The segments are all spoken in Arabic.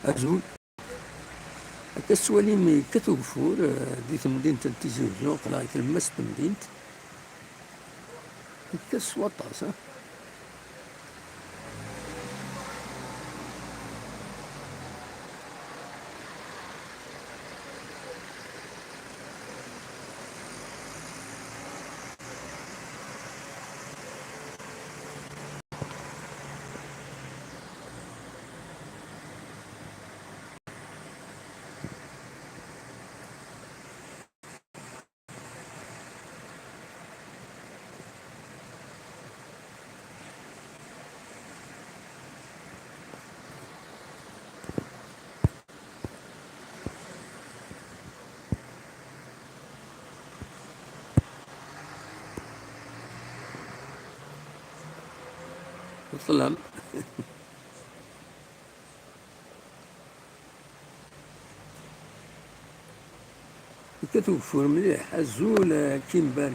أزول هكا السواليم كتوقفور دي تمدينة تيزي وزيون قراية المس تمدينة هكا السواطاس. الظلام كتوقفور مليح الزول كيما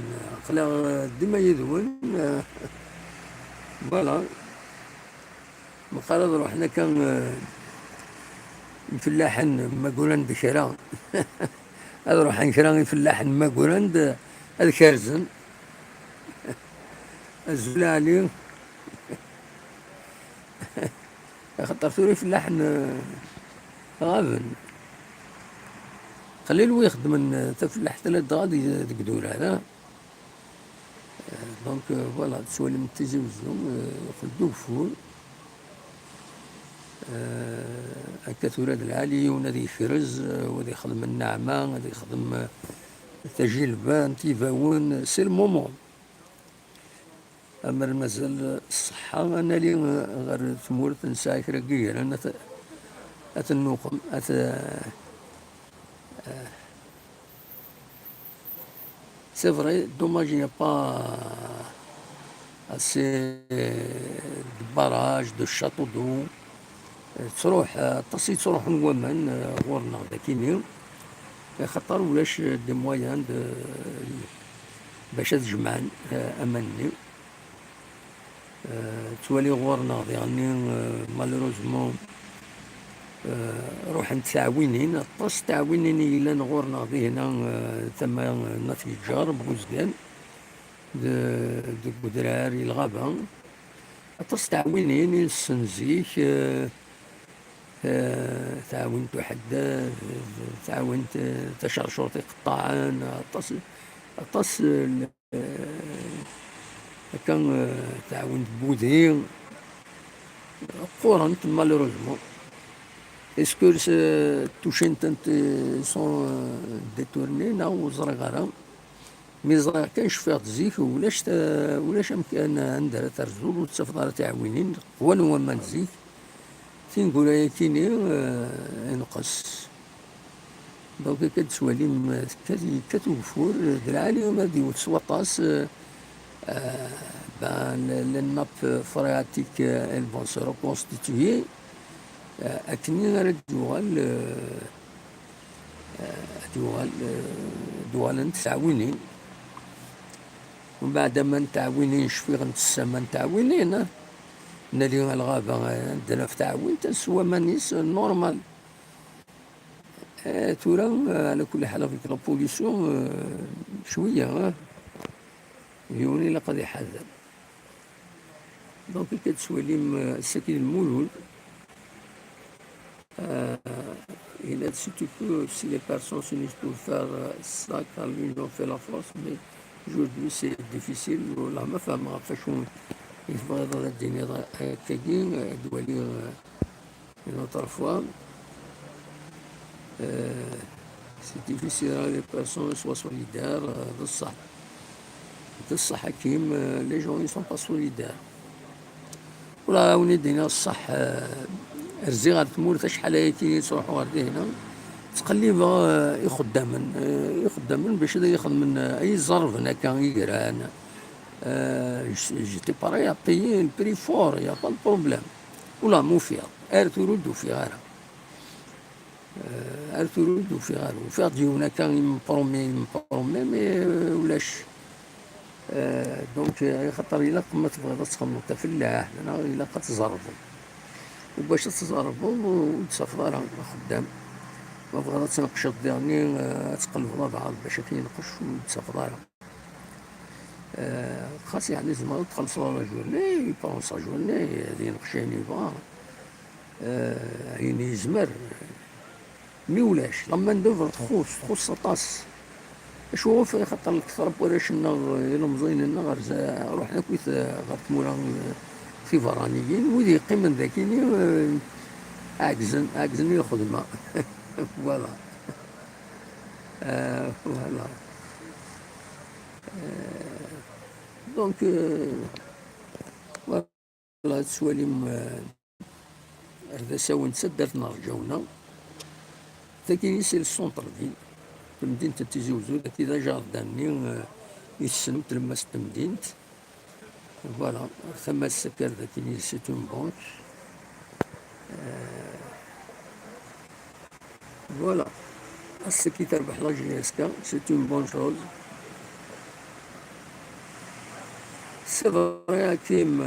قلا ديما يذون فوالا مقالة روحنا كان نفلاحن ما قولن بشرا هذا روح نشرا نفلاحن ما قولن هذا كارزن الزول عليه خاطر ثوري فلاحن غابن قليل ويخدم تفلاح ثلاث غادي تقدور هذا دونك فوالا تسوالي من تيزي وزوم يخدو فول هكا توراد العالي ونادي يفرز وذي يخدم النعمة غادي يخدم تجلبان تيفاون سي المومون. أما مازال الصحة أنا لي غير ثمورت نساي كرا كير أنا أتنوقم سي فري دوماج يا با اسي دو باراج دو شاتو دو تروح تصي تروح نومان غورنا داكيني خاطر ولاش دي مويان باش تجمعن امني توالي غورنا يعني مالوروزمون روح نتعاونين طاس تعاونين إلا نغور ناضي هنا ثم نفي جار بوزدان دو قدراري الغابة طاس تعاونين السنزيك تعاونت واحد تعاونت تشرشرتي قطاعان طاس كان تعاونت بوذي قورنت مالوروزمون. Est-ce que touchent sont détournés ناو زرقارا مي زرا كان شفاط زيك ولاش أمكان عندها ترزول وتصفضار تعاونين قوان ومان زيك تنقول هيا كيني ينقص دونك كتسوالي كتوفور درعالي ما ديوت سواطاس الناب فرياتيك elles vont se reconstituer أكني غير دوال نتعاونين ومن بعد ما نتعاونين شفي غنتسامى نتعاونين نالي الغابة عندنا في تعاون تسوى مانيس نورمال تورا على كل حال فيك لابوليسيون شوية يوني لقد يحذر دونك كتسوالي السكين المولود. Si les personnes s'unissent pour faire ça, car l'union fait la force, mais aujourd'hui c'est difficile. ولا ما فاهمة فاشون يفضل هذا الدنيا كاين دولي une autre fois. C'est difficile les personnes soient solidaires بصح كيم les gens ils sont pas solidaires. ولا وني الصح رزي غير تمور شحال هاكي تروحو غادي هنا تقليبا يخدمن باش يخدم اي ظرف هنا كان يقران جيتي باراي ا بايي البري فور يا با بروبليم ولا مو فيها ارتورود في غيرها ارتورود في غيرها وفيها ديونا كان مبرومي مي ولاش دونك خاطر الا ما تبغي تخدم فلاح الا كتزرفو وباش تزربل وتسافر راه خدام، ما بغا تنقش الديرني تقلب بعض باش كينقش وتسافر راه خاص يعني زعما تخلصوا لا جورني يبون سا جورني هادي نقشاني يبغى عيني يزمر مي ولاش لما ندوفر تخص طاس اش هو في خاطر الكثر ولاش إلا مزينين غير روحنا كويت غير تمورا في فرانيين ويدي يقيم من ذاكيني عاجزني الخدمة فوالا فوالا دونك فوالا السواليم هذا ساون تسدرت رجعونا ثاني سي السونتر فيل في مدينة تيزي وزو ذاك إذا جارداني يسنو تلمس مدينة فوالا ثم السكر ذاك سي اون بونك فوالا السكي تربح لا جيسكا سي اون بون شوز سي فري كيم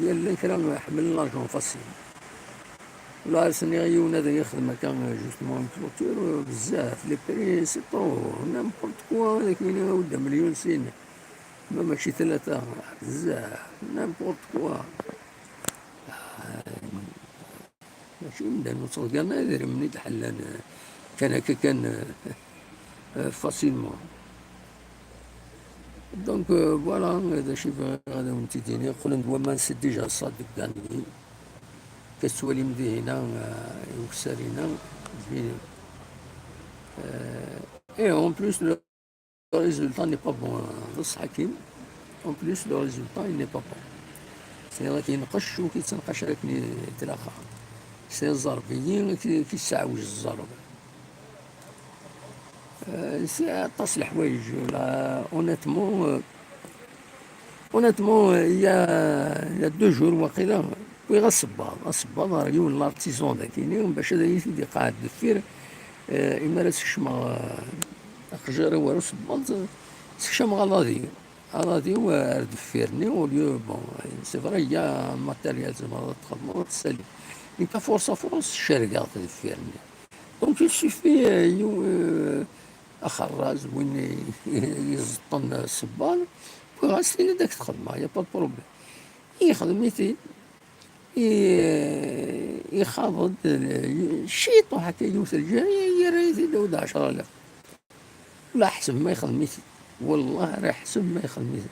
يلا كرا حمل لارجون فاسيل ولا سني غيون هذا يخدم كان جوستمون كلوتور بزاف لي بري سي طرو نامبورت كوا هذاك وين ودا مليون سين ما ماشي ثلاثة بزاف نامبورت كوا ماشي نبدا نوصل كاع نادر مني تحلان كان هكا كان فاسيلمون دونك فوالا هذا شي غادا وانت ديني قلنا ندوا ما نسديش الصادق كاني كسوالي مدي هنا وكسارينا زوينين اي اون بلوس لو ريزولتا ني با بون نص حكيم اون بلوس لو ريزولتا ني با بون سي كينقش وكيتنقش راكني تلاخا سي الزربيين كيسعوج الزرب سي عطاس الحوايج ولا اونيتمون يا دو جور واقيلا وي غصباط راه يولي لارتيزون ذاكيني باش هذا يفيد قاعد دفير إما راه تكشم أخجار ورا صباط تكشم غاضي دفيرني وليو بون سي فري يا ماتيريال زعما تخدمو تسالي انت فرصة الشركة تدفيرني دونك يسوفي أخراز وين يزطن الصبان وغاسلين داك الخدمة يا با بروبليم يخدم يثيد يخاضد شيطو هكا يوث الجارية يريد يدود 10,000 ولا حسب ما يخدم يثيد والله راه حسب ما يخدم يثيد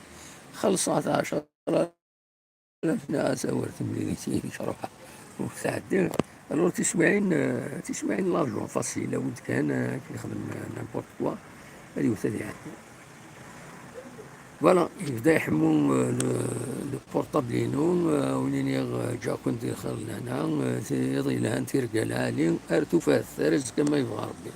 خلصات 10,000 ناس ورث مليتين شروحة وثعدين الور تسمعين لارجون فاسيل ود كان كيخدم نامبورت كوا هادي وث هادي يعني فوالا يبدا يحمو لو بورطابلينو ونيني جا كنت دخل لهنا يضي لها تيرقالها لي ارتو فات رزق كما يبغى ربي